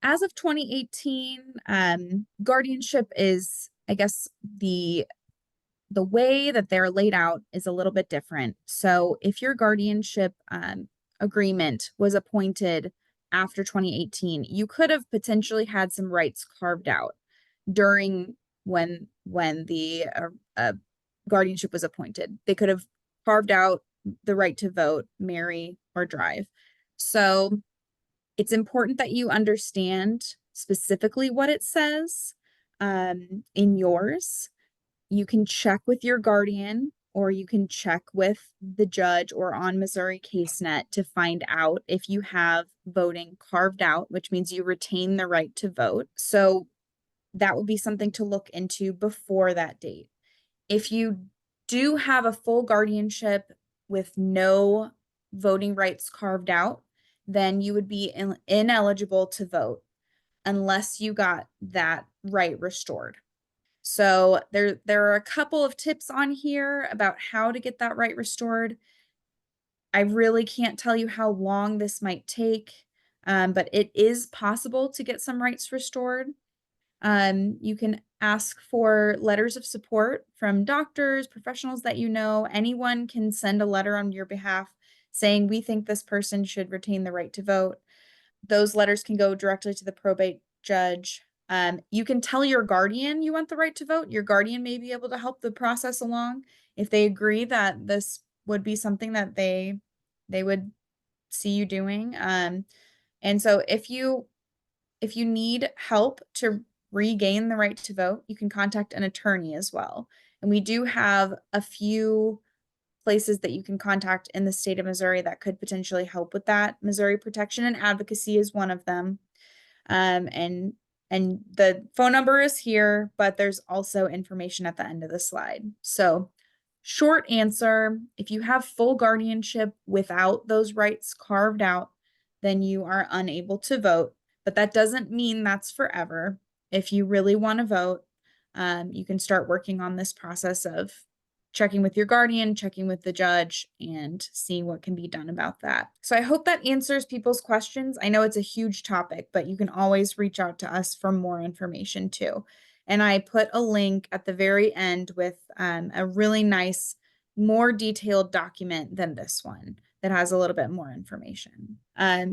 As of 2018, guardianship is, I guess, the way that they're laid out is a little bit different. So if your guardianship agreement was appointed after 2018, you could have potentially had some rights carved out during when the guardianship was appointed. They could have carved out the right to vote, marry, or drive. So it's important that you understand specifically what it says in yours. You can check with your guardian or you can check with the judge or on Missouri CaseNet to find out if you have voting carved out, which means you retain the right to vote. So that would be something to look into before that date. If you do have a full guardianship with no voting rights carved out, then you would be ineligible to vote unless you got that right restored. So there are a couple of tips on here about how to get that right restored. I really can't tell you how long this might take, but it is possible to get some rights restored. You can ask for letters of support from doctors, professionals that you know. Anyone can send a letter on your behalf saying, we think this person should retain the right to vote. Those letters can go directly to the probate judge. You can tell your guardian you want the right to vote. Your guardian may be able to help the process along if they agree that this would be something that they would see you doing. And so if you need help to regain the right to vote, you can contact an attorney as well. And we do have a few places that you can contact in the state of Missouri that could potentially help with that. Missouri Protection and Advocacy is one of them. And the phone number is here, but there's also information at the end of the slide. So short answer, if you have full guardianship without those rights carved out, then you are unable to vote. But that doesn't mean that's forever. If you really want to vote, you can start working on this process of checking with your guardian, checking with the judge, and seeing what can be done about that. So I hope that answers people's questions. I know it's a huge topic, but you can always reach out to us for more information too. And I put a link at the very end with a really nice, more detailed document than this one that has a little bit more information.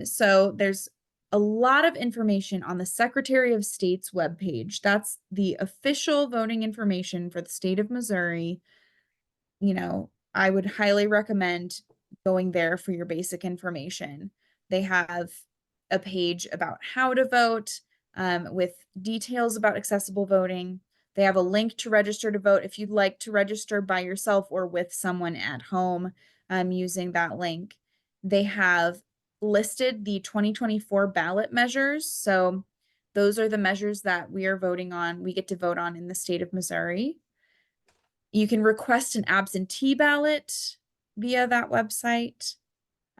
So there's a lot of information on the Secretary of State's webpage. That's the official voting information for the state of Missouri. You know, I would highly recommend going there for your basic information. They have a page about how to vote with details about accessible voting. They have a link to register to vote if you'd like to register by yourself or with someone at home using that link. They have listed the 2024 ballot measures. So those are the measures that we are voting on, we get to vote on in the state of Missouri. You can request an absentee ballot via that website.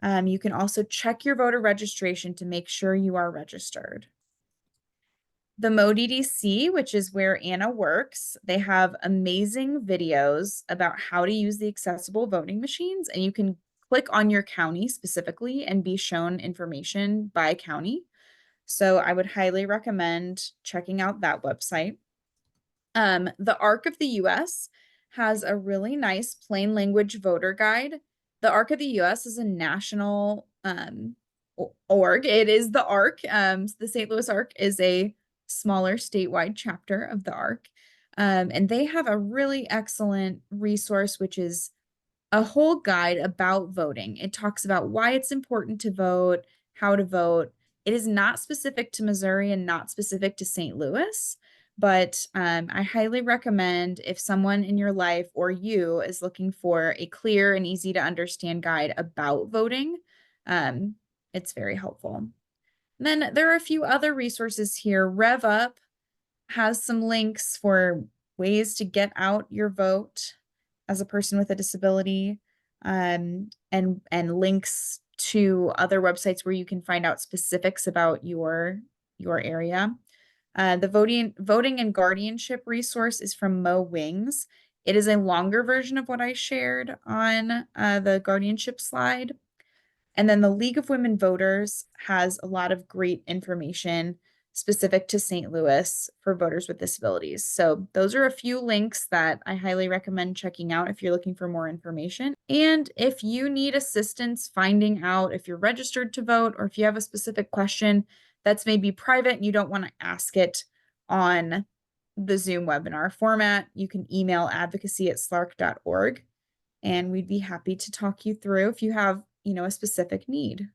You can also check your voter registration to make sure you are registered. The MoDDC, which is where Anna works, they have amazing videos about how to use the accessible voting machines, and you can click on your county specifically and be shown information by county. So I would highly recommend checking out that website. The ARC of the US has a really nice plain language voter guide. The ARC of the US is a national org. It is the ARC. The St. Louis ARC is a smaller statewide chapter of the ARC. And they have a really excellent resource, which is a whole guide about voting. It talks about why it's important to vote, how to vote. It is not specific to Missouri and not specific to St. Louis, but I highly recommend if someone in your life or you is looking for a clear and easy to understand guide about voting, it's very helpful. And then there are a few other resources here. RevUp has some links for ways to get out your vote as a person with a disability, and links to other websites where you can find out specifics about your area. The voting and guardianship resource is from Mo Wings. It is a longer version of what I shared on the guardianship slide. And then the League of Women Voters has a lot of great information specific to St. Louis for voters with disabilities. So those are a few links that I highly recommend checking out if you're looking for more information. And if you need assistance finding out if you're registered to vote, or if you have a specific question that's maybe private and you don't want to ask it on the Zoom webinar format, you can email advocacy@slark.org, and we'd be happy to talk you through if you have, a specific need.